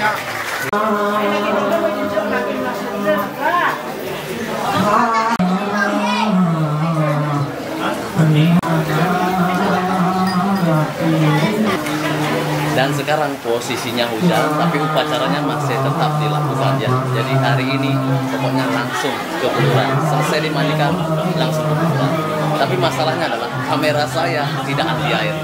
Dan sekarang posisinya hujan, tapi upacaranya masih tetap dilakukan ya. Jadi hari ini pokoknya langsung ke kuburan. Selesai dimandikan, langsung ke kuburan. Tapi masalahnya adalah kamera saya tidak anti air.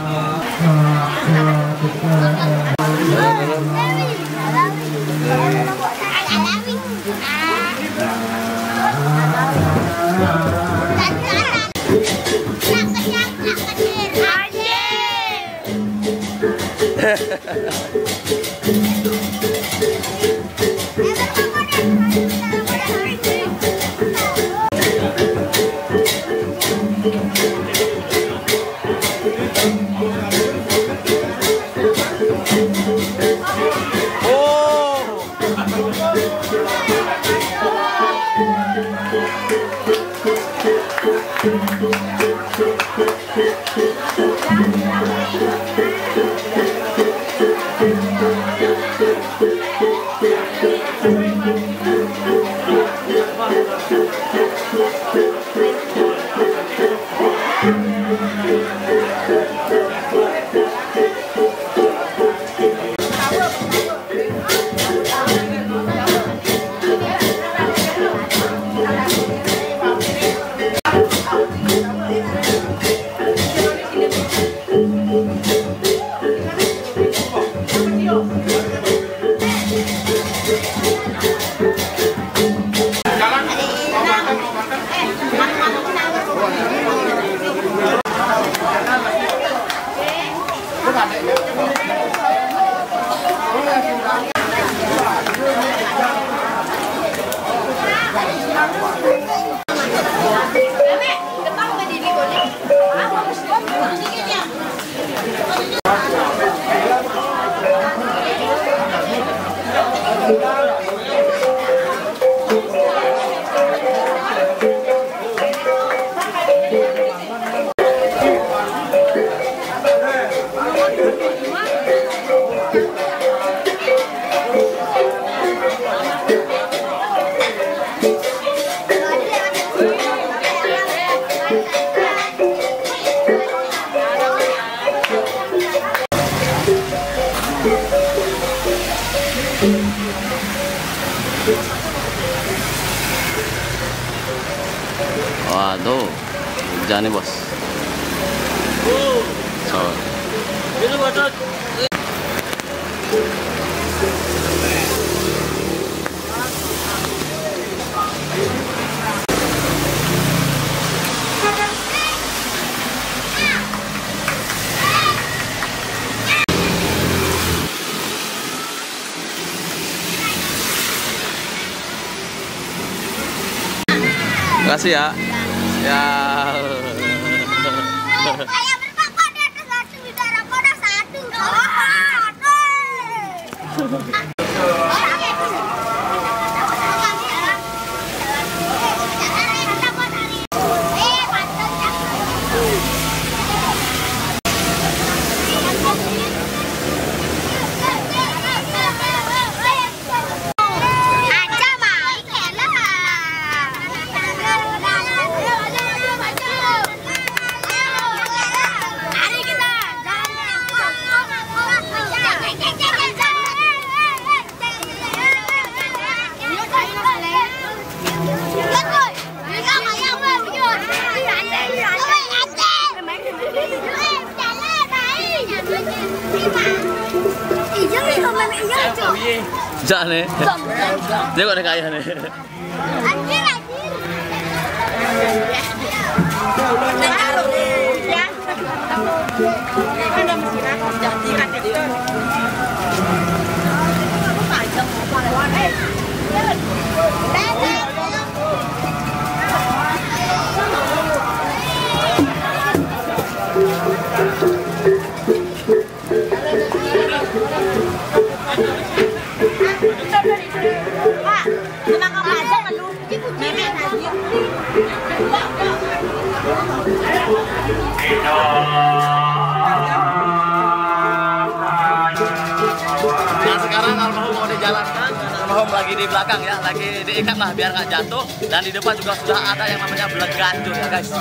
Waduh, hujan nih bos. So. Makasih ya. Ya. Saya berpakaian di atas satu bidara pada satu. Jak nih. Dia kok ada kaya nih. sekarang almarhum mau dijalankan. Almarhum lagi di belakang ya, lagi diikat lah biar nggak jatuh. Dan di depan juga sudah ada yang namanya beleganjur ya guys.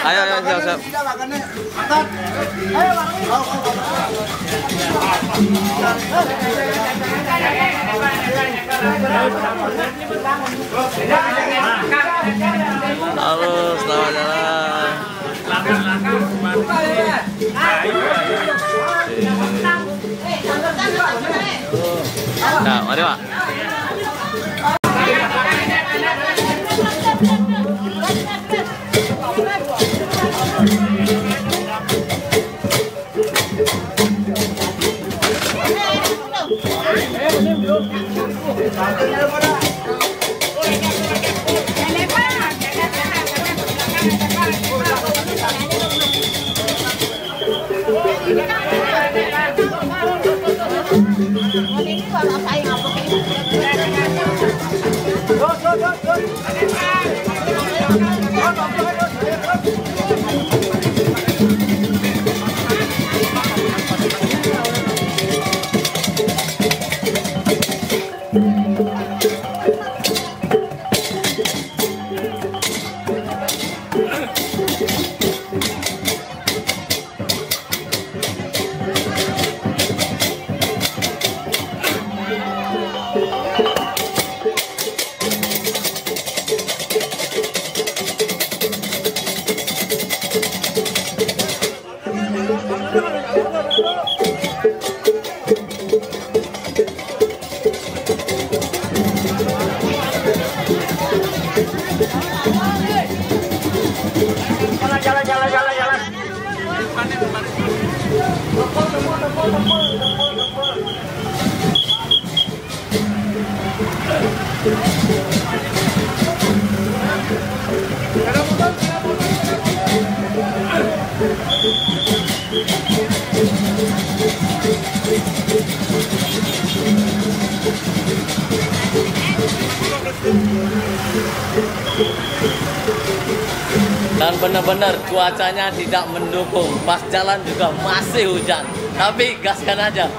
Ayo, siap. Halo, selamat jalan. Nah, mari Pak. Dan benar-benar cuacanya tidak mendukung. Pas jalan juga masih hujan. Tapi gaskan aja.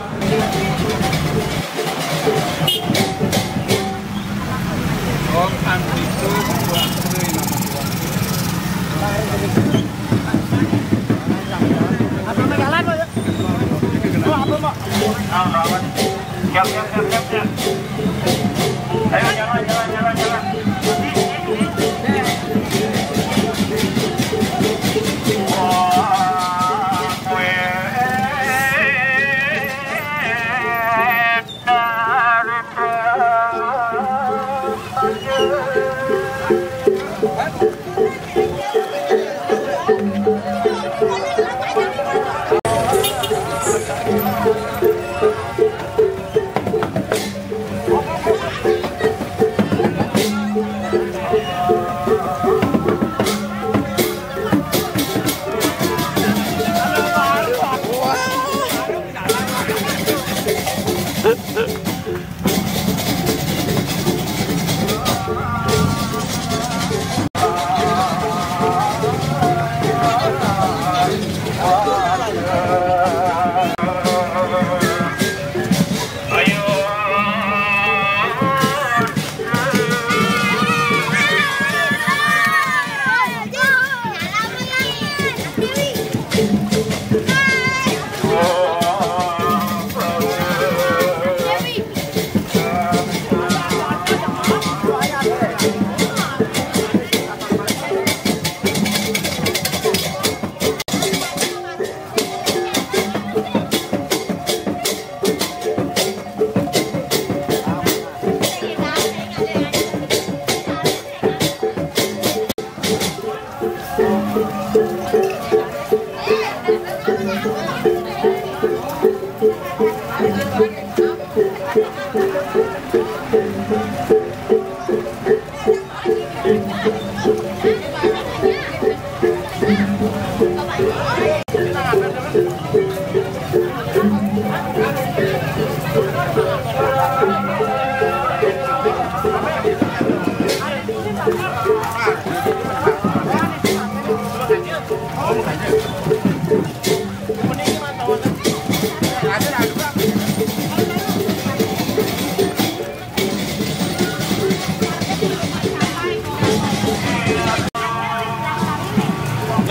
Ayo jalan.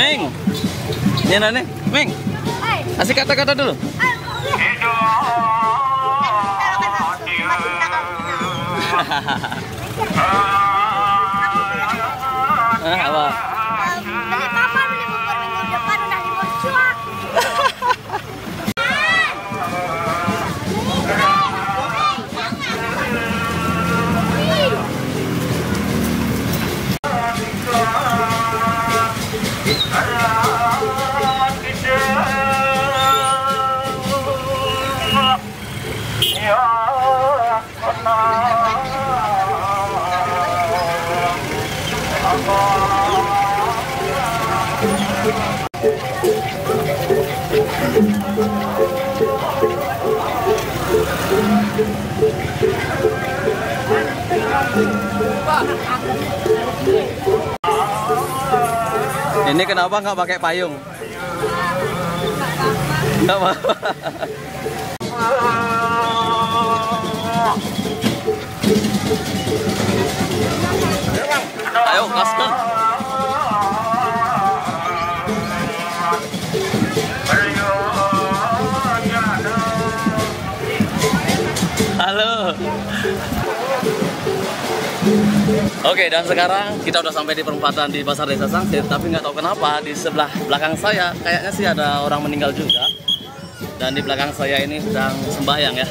Meng. Ini nane, Meng. Hai. Kasih kata-kata dulu. Apa? Beli papa beli bubur minggu depan udah dibuat. Ini kenapa nggak pakai payung? Nggak apa-apa. Ayo, gaskan. Halo. Oke, dan sekarang kita udah sampai di perempatan di Pasar Desa Sangsit, tapi nggak tahu kenapa di sebelah belakang saya kayaknya sih ada orang meninggal juga. Dan di belakang saya ini sedang sembahyang ya.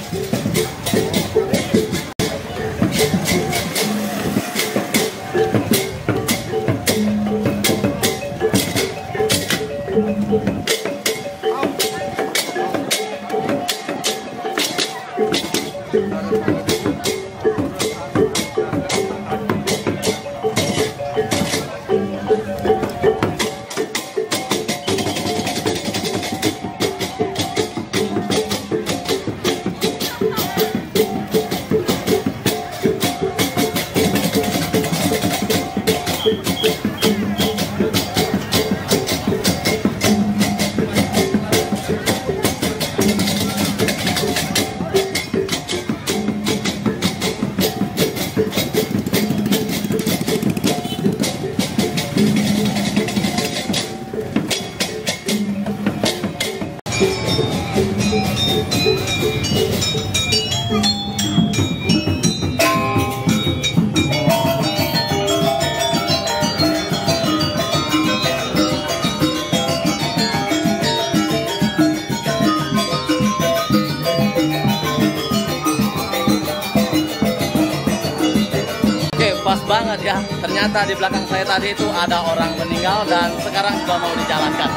Pas banget ya, ternyata di belakang saya tadi itu ada orang meninggal dan sekarang juga mau dijalankan.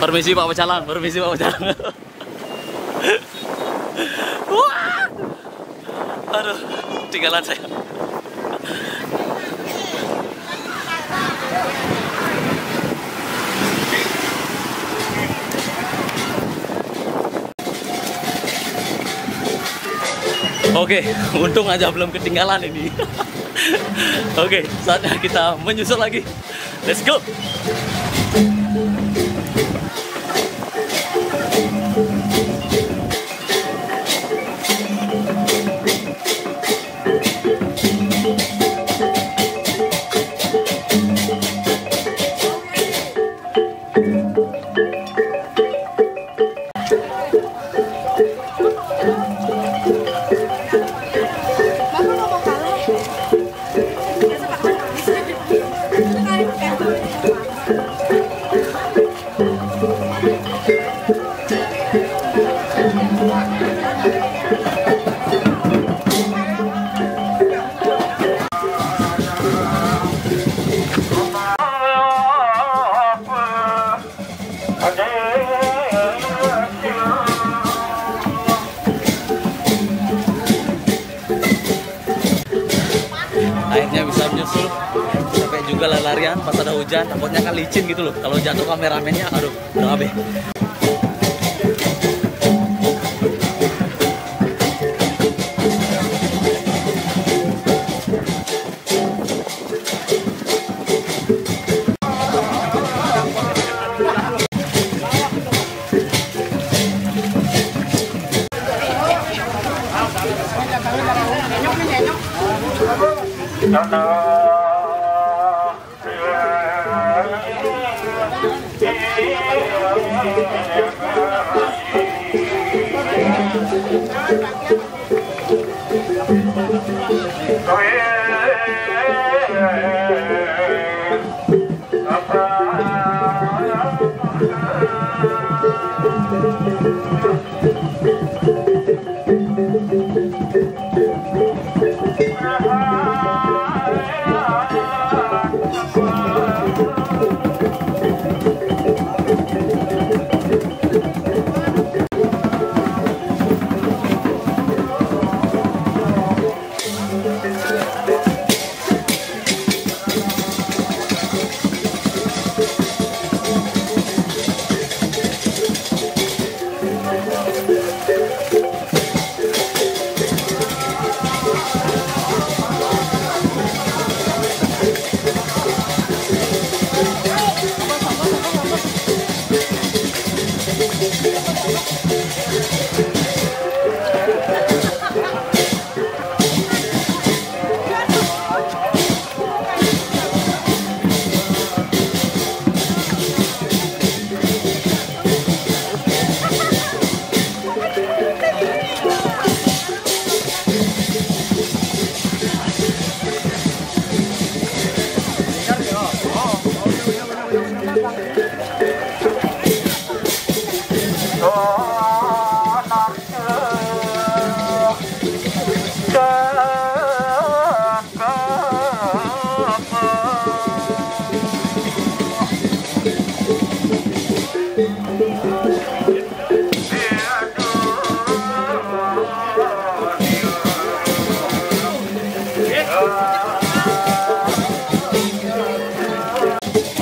Permisi Pak Pecalang, permisi Pak Pecalang. Wah! Aduh, tinggalan saya. Oke, untung aja belum ketinggalan ini. Oke, saatnya kita menyusul lagi. Let's go. Akhirnya bisa menyusul, sampai juga lari-larian pas ada hujan, takutnya kan licin gitu loh. Kalau jatuh kameramennya, aduh, udah abe.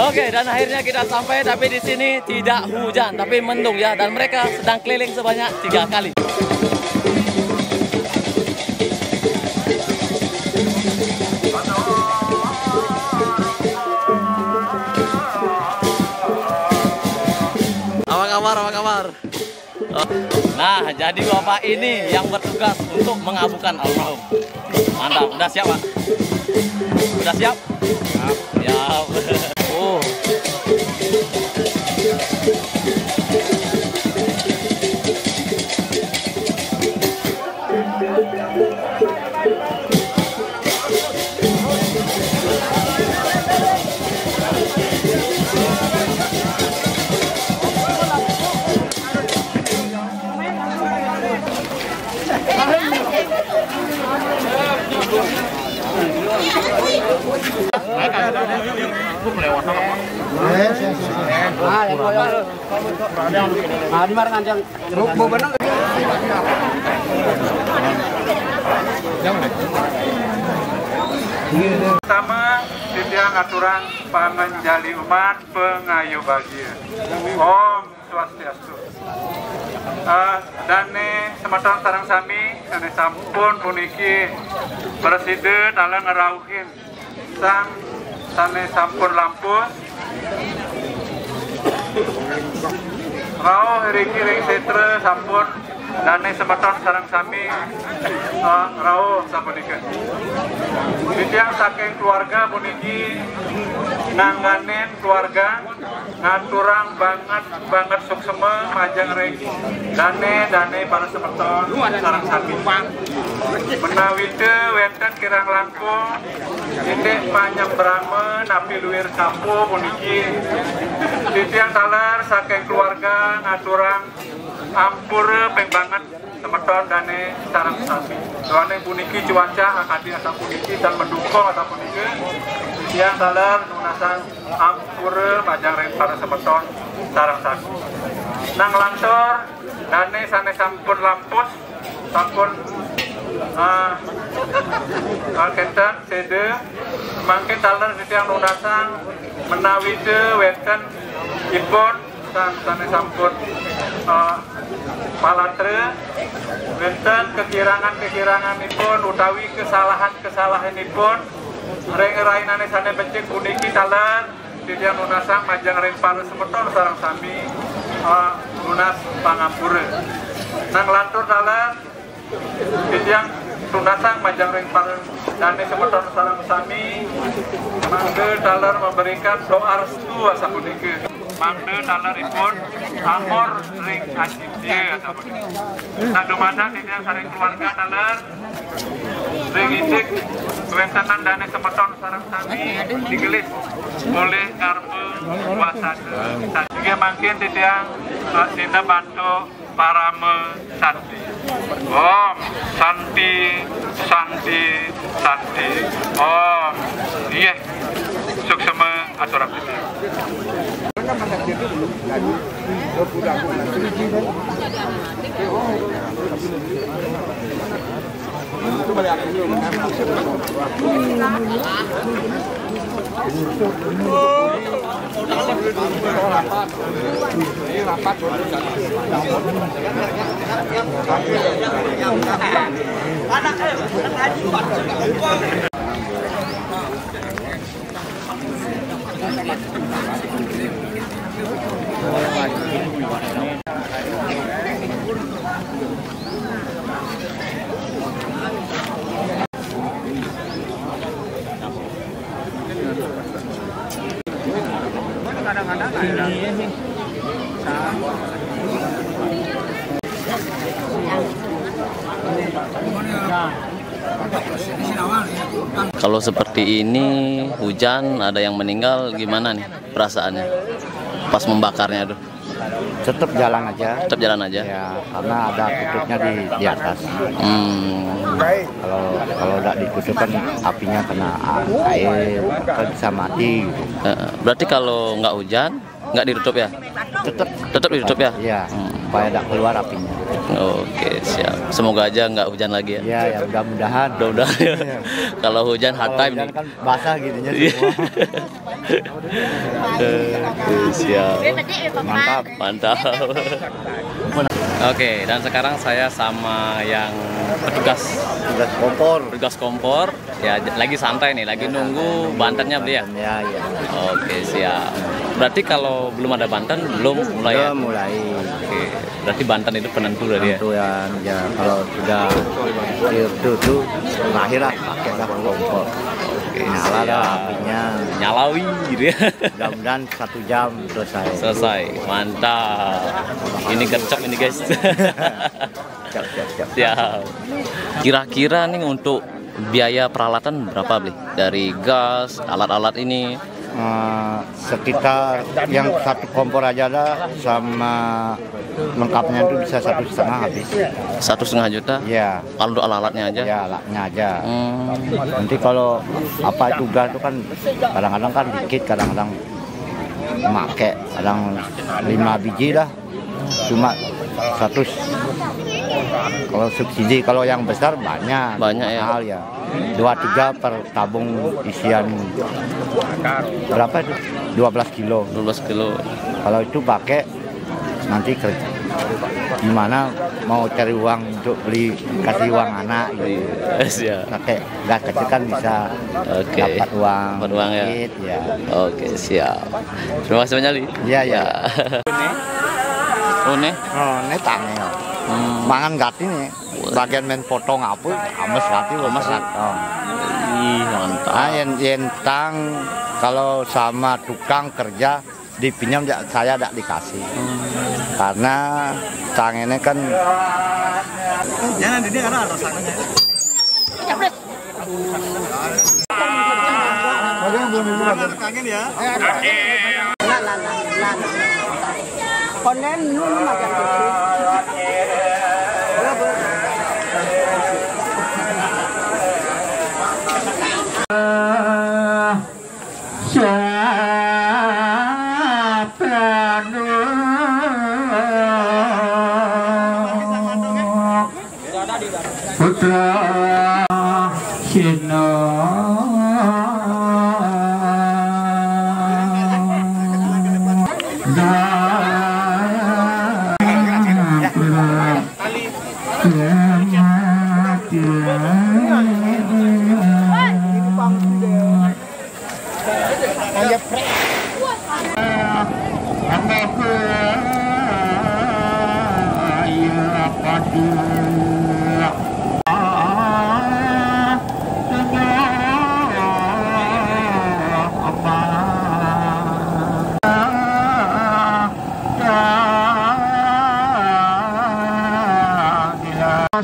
Oke, dan akhirnya kita sampai, tapi di sini tidak hujan, tapi mendung ya. Dan mereka sedang keliling sebanyak 3 kali. Apa kabar? Apa kabar? Nah, jadi Bapak ini yang bertugas untuk mengabukan almarhum. Mantap, udah siap Pak? Udah siap? Siap. Siap. Oh. Pertama, titiang aturan pangenjali umat pengayu bahagia. Om Swastiastu. Dane semeton sareng sami, dane sampun puniki presiden ala ngerauhin sang dane sampun lampus. Rauh riki ring setre sampun dane semeton sareng sami rauh sapunika. Titiang saking keluarga puniki nanganin keluarga ngaturang banget sukseme majang ring dane para semeton sareng sami. Menawi teu wenten kirang langkung titik panyembrame napi luwir kampo puniki titiang taler saking keluarga ngaturang ampura peng banget semeton dane sareng sami. Soalnya puniki cuaca akadi asa puniki dan mendukung atau puniki yang taler nunasan ampura majang ring para semeton sareng sami. Nang lantor dane sane sampun lampus sampun kenten sede mangke taler titiang nunasan menawi teu wenten ipun sane sampun palatre wenten kekiranganipun utawi kesalahanipun ring-rainane sane becik puniki taler titiang nunasang majang ring para semeton sareng sami nunas pangampura. Nang lantur taler titiang tunasang majang ring pareng dane semeton sareng sami mangke dalar memberikan doa restu sapuniki. Mangke dalaripun amor ring ajibye sapuniki. Nah dumada titiang saring keluarga dalar ring ijik wentanan dane semeton sareng sami digelis oleh karpe wasana. Juga mangkin titiang dina bantu parame santi. Om santi santi santi. Om iya suksema aturang kita. Kalau seperti ini hujan ada yang meninggal gimana nih perasaannya pas membakarnya tuh? Tetap jalan aja. Tetap jalan aja. Ya, karena ada tutupnya di atas. Kalau tidak ditutup kan apinya kena air, kan bisa mati. Gitu. Berarti kalau nggak hujan nggak ditutup ya? Tetap ditutup ya? Iya. Supaya tidak keluar apinya. Oke, siap. Semoga aja nggak hujan lagi ya. Iya, ya mudah-mudahan. Ya. Kalau hujan hard time nih. Kan basah gitunya semua. Siap. Mantap. Oke, dan sekarang saya sama yang petugas kompor. Ya, lagi santai nih, lagi nunggu bantennya beli ya. Ya. Oke, siap. Berarti kalau belum ada banten belum mulai ya? Mulai. Oke, berarti banten itu penentu dari ya. Penentuan ya, kalau sudah itu terakhir lah pakai kompor. Oke, nyala dah apinya. Nyalawi gitu ya. Mudah-mudahan 1 jam Selesai. Mantap. Ini gercep ini guys. Siap. Kira-kira nih untuk biaya peralatan berapa beli? Dari gas, alat-alat ini? Sekitar yang 1 kompor aja ada sama lengkapnya itu bisa 1,5 habis. 1,5 juta? Ya. Kalau untuk alat-alatnya aja? Ya, alatnya aja. Nanti kalau apa itu gas itu kan kadang-kadang kan dikit, kadang-kadang make, kadang 5 biji dah. Cuma 100. Kalau subsidi, kalau yang besar banyak ya. Ya. 2-3 per tabung isian berapa itu? 12 kilo. Kalau itu pakai nanti kerja. Gimana mau cari uang untuk kasih uang anak gitu. Pakai gas kecil kan bisa dapat uang ya. Ya. Oke, siap. Terima kasih banyak, Li. Iya. Ini tangnya. Mangan gati nih. Bagian main potong apa? Ames gati. Mantap. Yang tang kalau sama tukang kerja dipinjam saya tidak dikasih. Karena tang ini kan jangan dia karena ada sananya. Kangen ya. Konen nun makan Putra Sino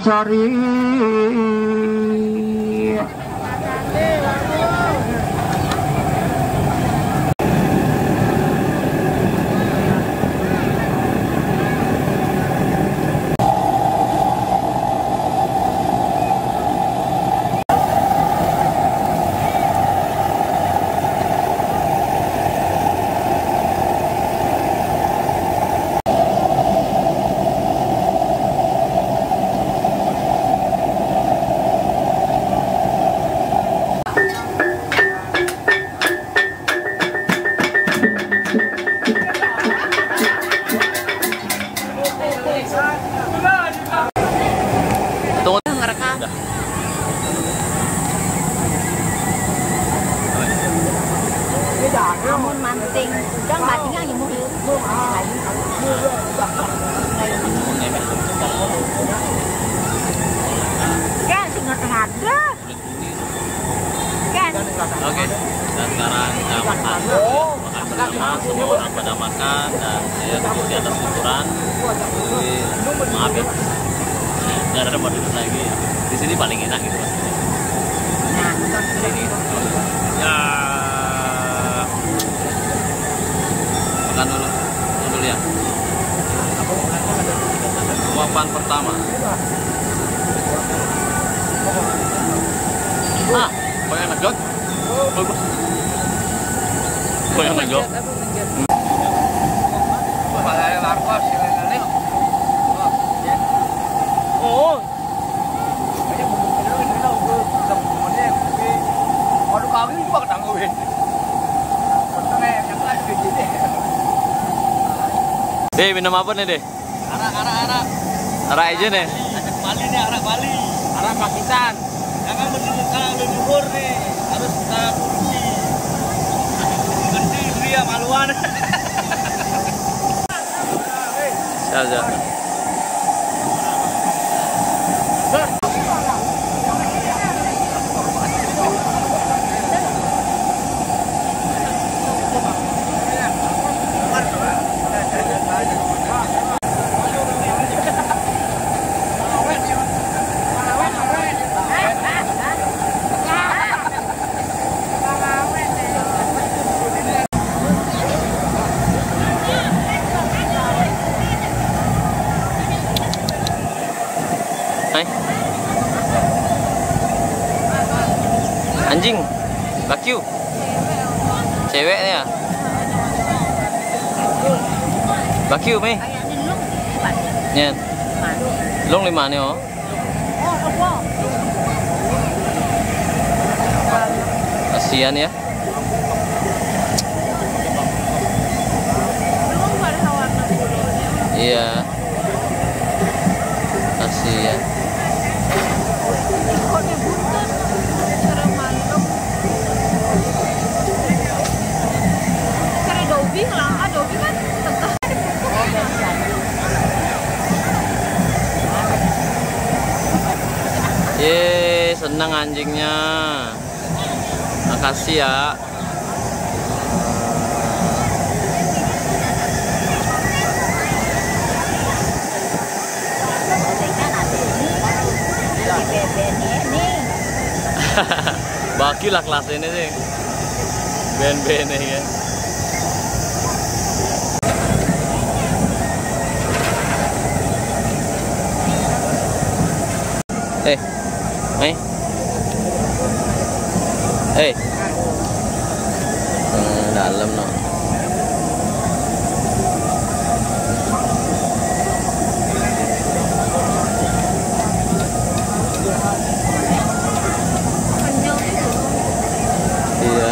Sari. Amun manting, udah matingnya yang mau kan sih nggak ada kan. Oke, dan sekarang kita makan bersama, semua orang pada makan dan saya duduk di atas ukuran. Jadi maaf ya, nggak ada tempat duduk lagi. Di sini paling enak gitu maksudnya. Ini, ya. Makan dulu ya. Suapan pertama. Kok yang ngejot? Kok yang ngejot? Oh. Waduh kawin juga ketangguhin. Deh, minum apa nih, Deh? Arak. Arak aja nih. Ajak Bali nih, arak Bali. Arak Pakistan. Jangan menunjukkan leluhur nih. Harus kita kursi. Ganti dia maluan. Saja. Anjing, bakiu, ceweknya, bakiu meh, nyen, long lima nih oh, kasihan ya. Iya, kasihan. Ye, senang anjingnya. Makasih ya. Baki lah kelas ini sih. Ben-ben ya. Dalam no. Iya.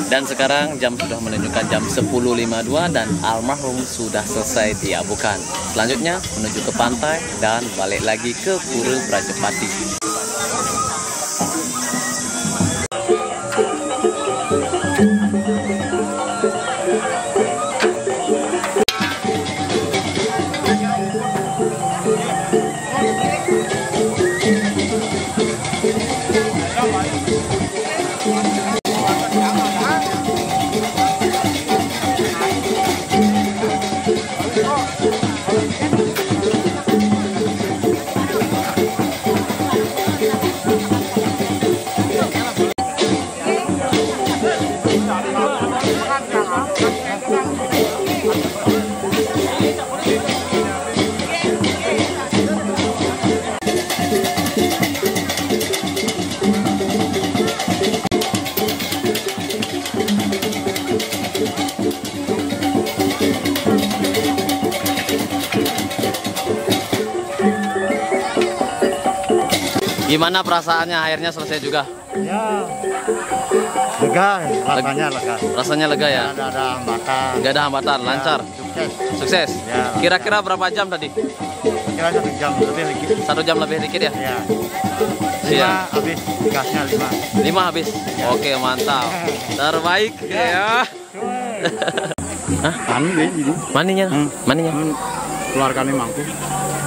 Dan sekarang jam sudah menunjukkan jam 10.52 dan almarhum sudah selesai diabukan. Selanjutnya menuju ke pantai dan balik lagi ke Pura Brajapati. Gimana perasaannya akhirnya selesai juga? Ya, lega, rasanya lega. Rasanya lega ya? Nggak ada hambatan. Nggak ada hambatan, lancar. Sukses. Sukses. Ya. Kira-kira berapa jam tadi? Kira 1 jam lebih dikit. 1 jam lebih dikit ya? Ya. Siap. 5 habis, gasnya 5. 5 habis. Oke, mantap. Terbaik ya. Hah? Mani ini. Maninya? Maninya? Keluarganya mampu.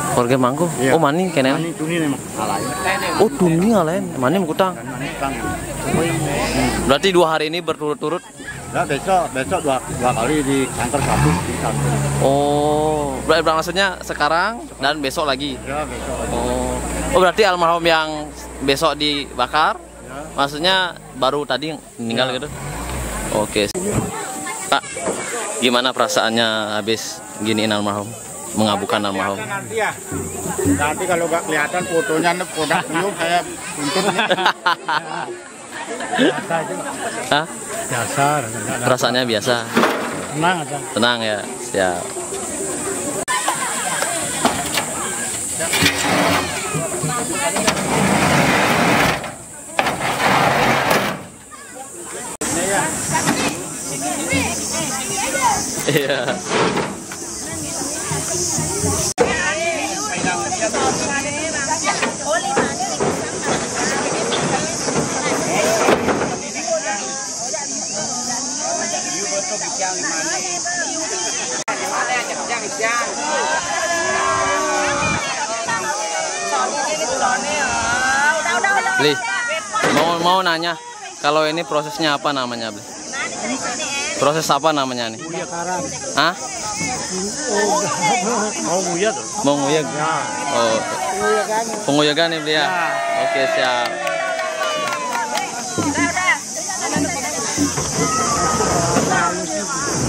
Keluarga mangku. Iya. Oh, mani kenen. Mani tuni nih mah. Alain. Oh, tuni alain. Mani mukutang. Mani utang. Berarti 2 hari ini berturut-turut. Nah, besok dua kali di kantor satu di kantor. Oh, berarti maksudnya sekarang dan besok lagi. Ya, besok. Oh, berarti almarhum yang besok dibakar, Ya. maksudnya baru tadi meninggal gitu. Oke. Pak, gimana perasaannya habis giniin almarhum, mengabukan almarhum? Nanti ya. Nanti kalau nggak kelihatan fotonya kodak dulu saya tuntut. Hah? Dasar. Perasaannya biasa, Tenang aja. tenang ya. Siap. Iya. Beli, mau nanya, kalau ini prosesnya apa namanya, Beli? Proses apa namanya nih? Hah? Mau nguyat tuh. Mau nguyeg? Ya. Oh, penguyegan nih, Beli ya? Oke, siap.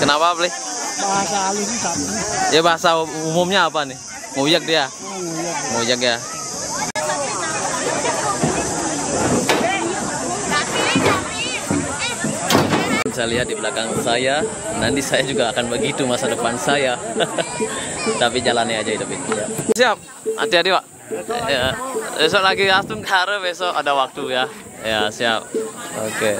Kenapa, Beli? Bahasa halus sama. Ya bahasa umumnya apa nih? Nguyeg dia? Nguyeg ya? Bisa lihat di belakang saya, nanti saya juga akan begitu masa depan saya. Tapi jalani aja hidup ini. Siap, hati-hati Pak. Ya, besok lagi Astung Kare, besok ada waktu ya. Ya siap. Oke.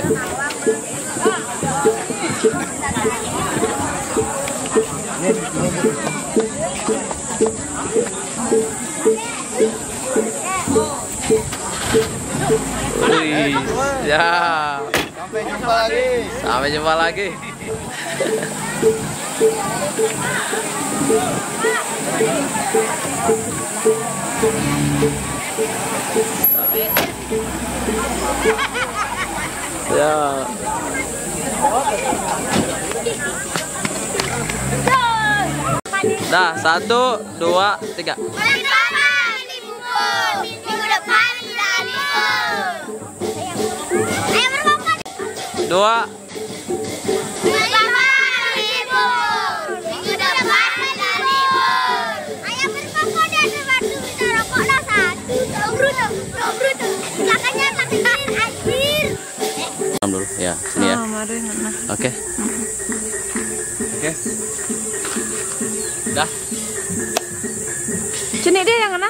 Wih, ya. Sampai jumpa lagi. Sampai jumpa lagi. Ya. Dah, 1, 2, 3. Minggu depan kita libur. Ayo berangkat. 2. Minggu depan libur. Minggu depan kita libur. Ayo berangkat dan sepatu kita rokoklah 1. Bruto. Makanya takdir akhir. Dulu ya, sini ya. Oke. Oke. Dah. Cini deh yang mana?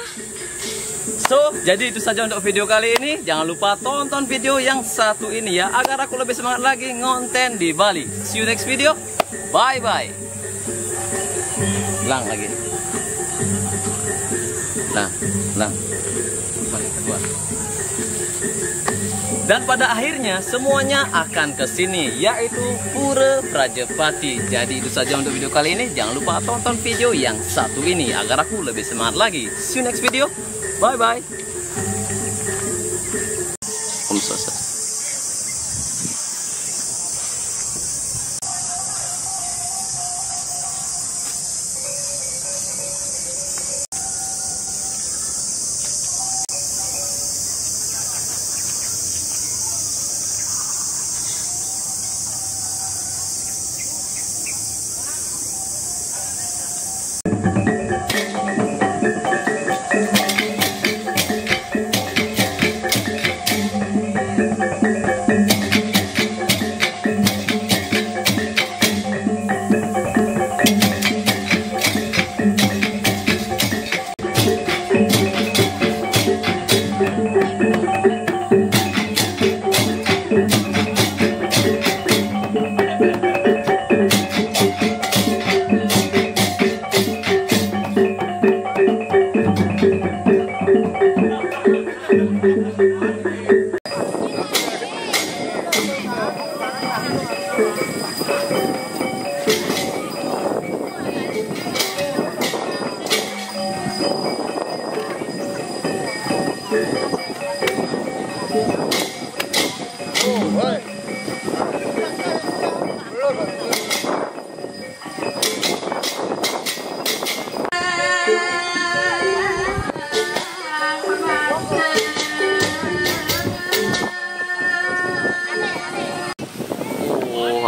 So, jadi itu saja untuk video kali ini. Jangan lupa tonton video yang satu ini ya, agar aku lebih semangat lagi ngonten di Bali. See you next video. Bye-bye. Lang lagi. Lang. Balik kedua. Dan pada akhirnya semuanya akan ke sini, yaitu Pura Prajepati. Jadi itu saja untuk video kali ini. Jangan lupa tonton video yang satu ini agar aku lebih semangat lagi. See you next video. Bye bye. Om Swastiastu.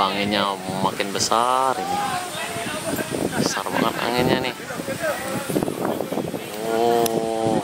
Anginnya makin besar ini. Besar banget anginnya nih. Oh.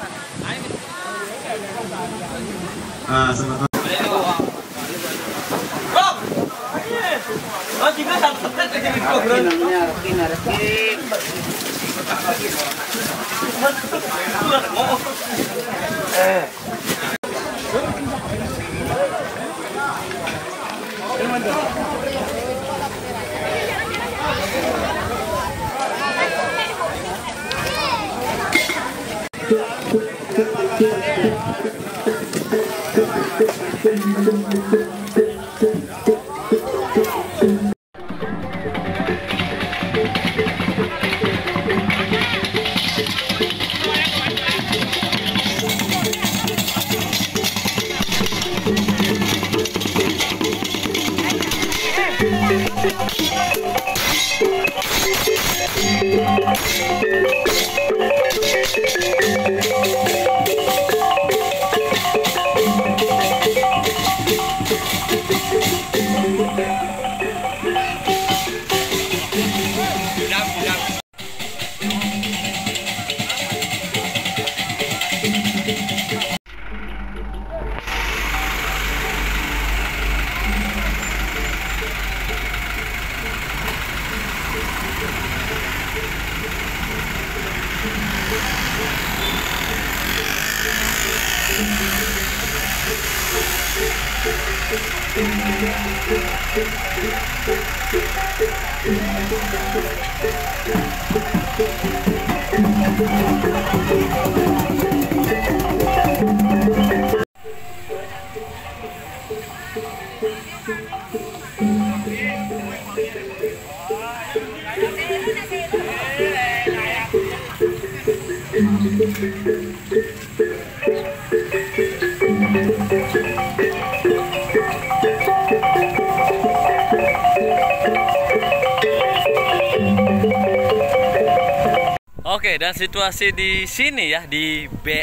Oke, dan situasi di sini ya di B.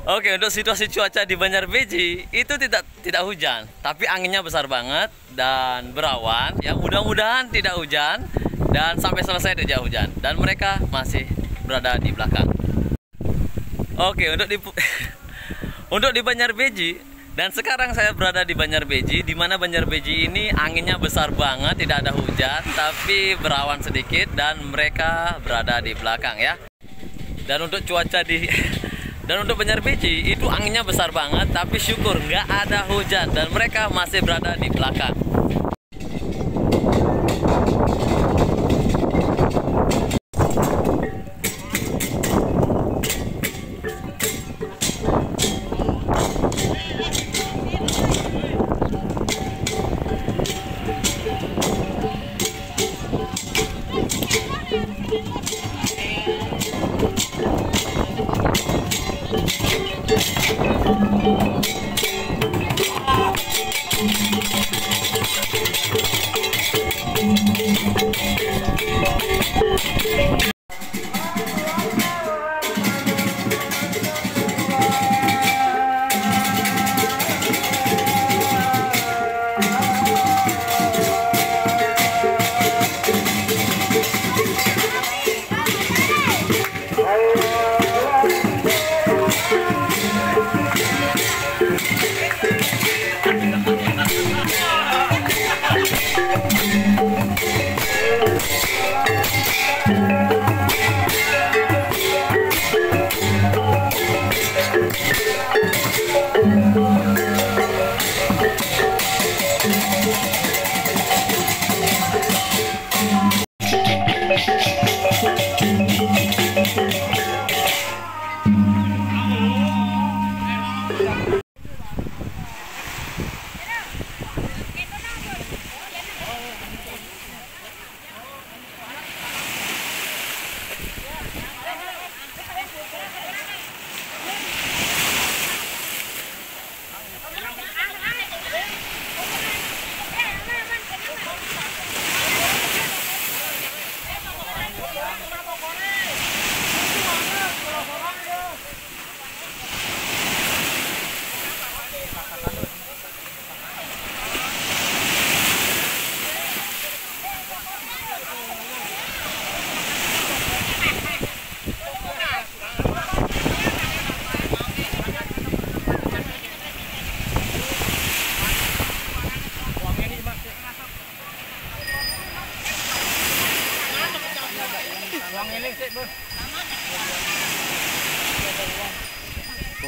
Oke, untuk situasi cuaca di Banjarbeji itu tidak hujan, tapi anginnya besar banget dan berawan. Ya, mudah-mudahan tidak hujan dan sampai selesai tidak hujan dan mereka masih berada di belakang. Oke, untuk di Banjarbeji, dan sekarang saya berada di Banjarbeji, di mana Banjarbeji ini anginnya besar banget, tidak ada hujan, tapi berawan sedikit dan mereka berada di belakang ya. Dan untuk cuaca dan untuk Banjarbeji itu anginnya besar banget, tapi syukur nggak ada hujan dan mereka masih berada di belakang.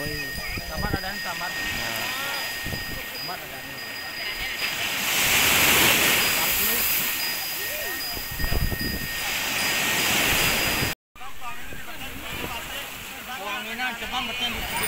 boy. Samar ada samar. Nah, Samar ada. Wanginya coba bertemu di